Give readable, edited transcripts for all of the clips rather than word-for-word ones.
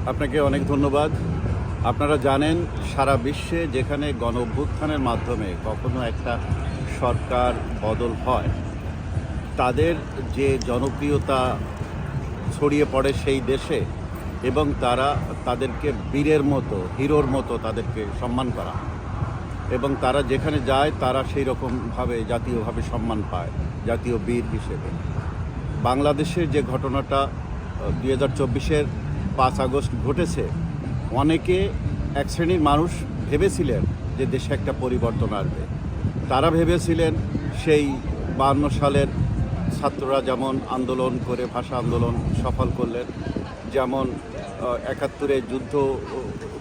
আপনাকে অনেক ধন্যবাদ। আপনারা জানেন সারা বিশ্বে যেখানে গণ অভ্যুত্থানের মাধ্যমে কখনো একটা সরকার বদল হয়, তাদের যে জনপ্রিয়তা ছড়িয়ে পড়ে সেই দেশে এবং তাদেরকে বীরের মতো, হিরোর মতো তাদেরকে সম্মান করা, এবং তারা যেখানে যায় তারা সেই রকমভাবে জাতীয়ভাবে সম্মান পায়, জাতীয় বীর হিসেবে। বাংলাদেশের যে ঘটনাটা 2024-এর 5 আগস্ট ঘটেছে, অনেকে এক শ্রেণীর মানুষ ভেবেছিলেন যে দেশে একটা পরিবর্তন আসবে। তারা ভেবেছিলেন সেই 52 সালের ছাত্ররা যেমন আন্দোলন করে ভাষা আন্দোলন সফল করলেন, যেমন 71-এ যুদ্ধ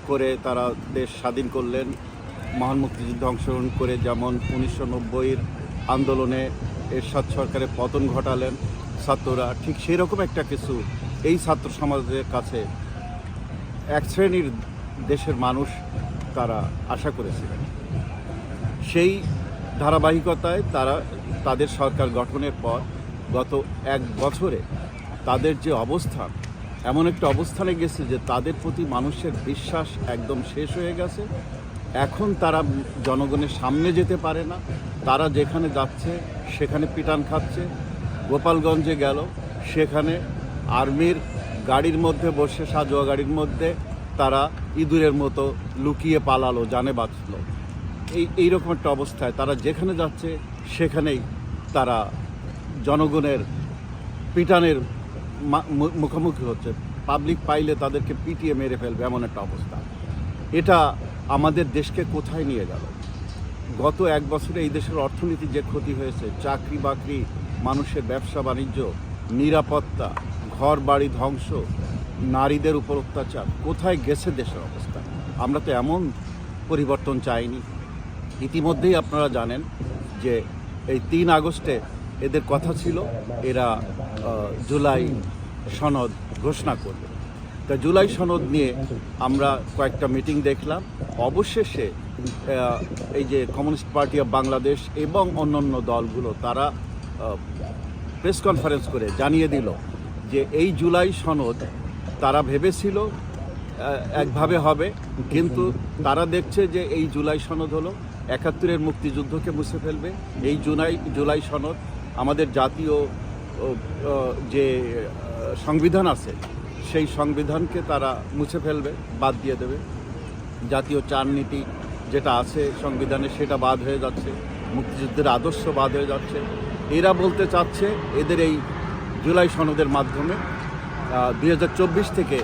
করে তারা দেশ স্বাধীন করলেন, মহান মুক্তিযুদ্ধে অংশগ্রহণ করে যেমন 1990-এর আন্দোলনে এরশাদ সরকারের পতন ঘটালেন ছাত্ররা, ঠিক সেই রকম একটা কিছু এই ছাত্র সমাজের কাছে এক শ্রেণীর দেশের মানুষ তারা আশা করেছিলেন। সেই ধারাবাহিকতায় তাদের সরকার গঠনের পর গত 1 বছরে তাদের যে অবস্থান, এমন একটা অবস্থানে গেছে যে তাদের প্রতি মানুষের বিশ্বাস একদম শেষ হয়ে গেছে। এখন তারা জনগণের সামনে যেতে পারে না, তারা যেখানে যাচ্ছে সেখানে পিটান খাচ্ছে। গোপালগঞ্জে গেল, সেখানে আর্মির গাড়ির মধ্যে বসে, সাজোয়া গাড়ির মধ্যে তারা ইঁদুরের মতো লুকিয়ে পালালো, জানে বাঁচল। এইরকম একটা অবস্থায় তারা যেখানে যাচ্ছে সেখানেই তারা জনগণের পিটানের মুখোমুখি হচ্ছে। পাবলিক পাইলে তাদেরকে পিটিয়ে মেরে ফেলবে, এমন একটা অবস্থা। এটা আমাদের দেশকে কোথায় নিয়ে গেল? গত 1 বছরে এই দেশের অর্থনীতি যে ক্ষতি হয়েছে, চাকরি বাকরি, মানুষের ব্যবসা বাণিজ্য, নিরাপত্তা, ঘর বাড়ি ধ্বংস, নারীদের উপর অত্যাচার, কোথায় গেছে দেশের অবস্থা? আমরা তো এমন পরিবর্তন চাইনি। ইতিমধ্যেই আপনারা জানেন যে এই 3 আগস্টে এদের কথা ছিল এরা জুলাই সনদ ঘোষণা করবে। তা জুলাই সনদ নিয়ে আমরা কয়েকটা মিটিং দেখলাম। অবশেষে এই যে কমিউনিস্ট পার্টি অফ বাংলাদেশ এবং অন্যান্য দলগুলো তারা প্রেস কনফারেন্স করে জানিয়ে দিল যে এই জুলাই সনদ তারা ভেবেছিল একভাবে হবে, কিন্তু তারা দেখছে যে এই জুলাই সনদ হলো 71-এর মুক্তিযুদ্ধকে মুছে ফেলবে। এই জুলাই সনদ আমাদের জাতীয় যে সংবিধান আছে সেই সংবিধানকে তারা মুছে ফেলবে, বাদ দিয়ে দেবে। জাতীয় 4 নীতি যেটা আছে সংবিধানে সেটা বাদ হয়ে যাচ্ছে, মুক্তিযুদ্ধের আদর্শ বাদ হয়ে যাচ্ছে। এরা বলতে চাচ্ছে এদের এই জুলাই সনদের মাধ্যমে 2024 থেকে